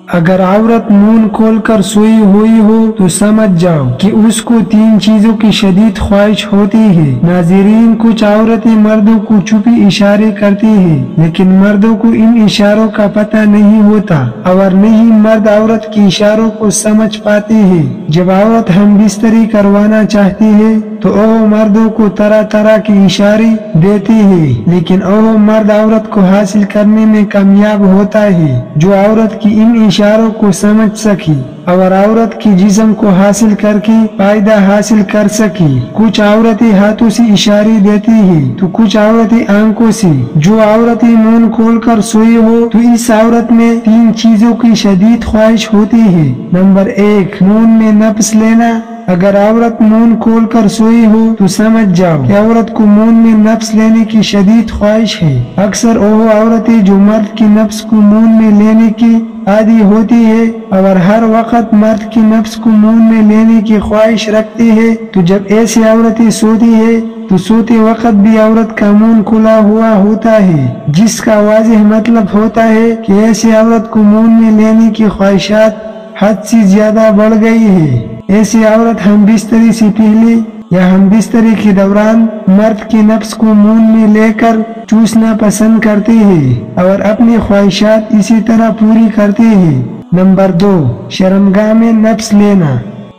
اگر عورت منہ کھول کر سوئی ہوئی ہو تو سمجھ جاؤ کہ اس کو 3 چیزوں کی شدید خواہش ہوتی ہے۔ ناظرین، کچھ عورتیں مردوں کو چھپی اشارے کرتی ہیں، لیکن مردوں کو ان اشاروں کا پتہ نہیں ہوتا، اور نہیں مرد عورت کے اشاروں کو سمجھ پاتے ہیں۔ جب عورت ہم بستری کروانا چاہتی ہے تو وہ مردوں کو طرح طرح کے اشارے دیتی ہے، لیکن وہ مرد عورت کو حاصل کرنے میں کامیاب ہوتا ہے جو عورت کی ان اشاروں کو سمجھ سکی اور عورت کی جسم کو حاصل کر کے فائدہ حاصل کر سکی۔ کچھ عورتیں ہاتھوں سے اشارے دیتی ہیں تو کچھ عورتیں آنکھوں سے۔ جو عورتیں منہ کھول کر سوئی ہو تو اس عورت میں 3 چیزوں کی شدید خواہش ہوتی ہے۔ نمبر 1، منہ میں نفس لینا۔ اگر عورت منہ کھول کر سوئی ہو تو سمجھ جاؤ کہ عورت کو منہ میں نفس لینے کی شدید خواہش ہے۔ اکثر وہ عورتیں جو مرد کی نفس کو منہ میں لینے کی عادی ہوتی ہے اور ہر وقت مرد کی نفس کو منہ میں لینے کی خواہش رکھتی ہے، تو جب ایسی عورتیں سوتی ہے تو سوتے وقت بھی عورت کا منہ کھلا ہوا ہوتا ہے، جس کا واضح مطلب ہوتا ہے کہ ایسی عورت کو منہ میں لینے کی خواہشات حد سے زیادہ بڑھ گئی ہے۔ ایسی عورت ہم بستری سے پہلے یا ہم بستری کے دوران مرد کی نفس کو منہ میں لے کر چوسنا پسند کرتے ہیں اور اپنی خواہشات اسی طرح پوری کرتے ہیں۔ نمبر 2، شرمگاہ میں نفس لینا۔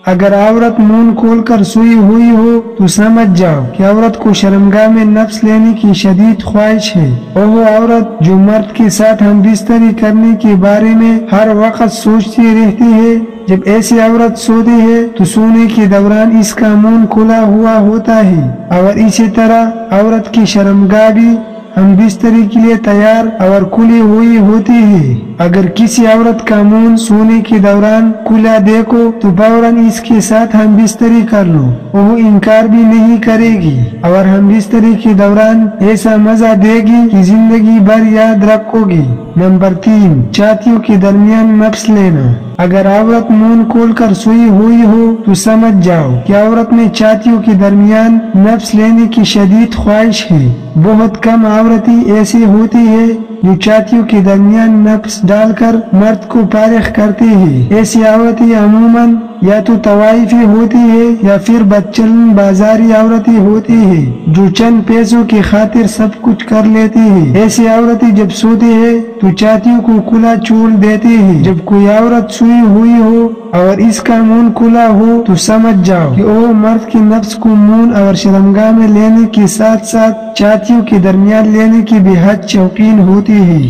اگر عورت منہ کھول کر سوئی ہوئی ہو تو سمجھ جاؤ کہ عورت کو شرمگاہ میں نفس لینے کی شدید خواہش ہے۔ وہ عورت جو مرد کے ساتھ ہم بستری کرنے کے بارے میں ہر وقت سوچتی رہتی ہے، جب ایسی عورت سوتی ہے تو سونے کے دوران اس کا منہ کھلا ہوا ہوتا ہے، اور اسی طرح عورت کی شرمگاہ بھی ہم بستری کے لیے تیار اور کھلی ہوئی ہوتی ہے۔ اگر کسی عورت کا منہ سونے کے دوران کھلا دیکھو تو فوراً اس کے ساتھ ہم بستری کر لو، وہ انکار بھی نہیں کرے گی اور ہم بستری کے دوران ایسا مزہ دے گی کہ زندگی بھر یاد رکھو گی۔ نمبر 3، چھاتیوں کے درمیان نفس لینا۔ اگر عورت منہ کھول کر سوئی ہوئی ہو تو سمجھ جاؤ کہ عورت میں چھاتیوں کے درمیان نفس لینے کی شدید خواہش ہے۔ بہت کم عورتیں ایسی ہوتی ہے جو چھاتیوں کے درمیان نفس ڈال کر مرد کو فارغ کرتی ہے۔ ایسی عورتیں عموماً یا تو طوائفی ہوتی ہے یا پھر بدچلن بازاری عورتیں ہوتی ہے جو چند پیسوں کی خاطر سب کچھ کر لیتی ہے۔ ایسی عورتیں جب سوتی ہے تو چھاتیوں کو کھلا چھوڑ دیتی ہے۔ جب کوئی عورت سوئی ہوئی ہو اور اس کا منہ کھلا ہو تو سمجھ جاؤ کہ وہ مرد کی نفس کو منہ اور شرمگاہ میں لینے کے ساتھ ساتھ چھاتیوں کے درمیان لینے کی بے حد شوقین ہوتی ہے۔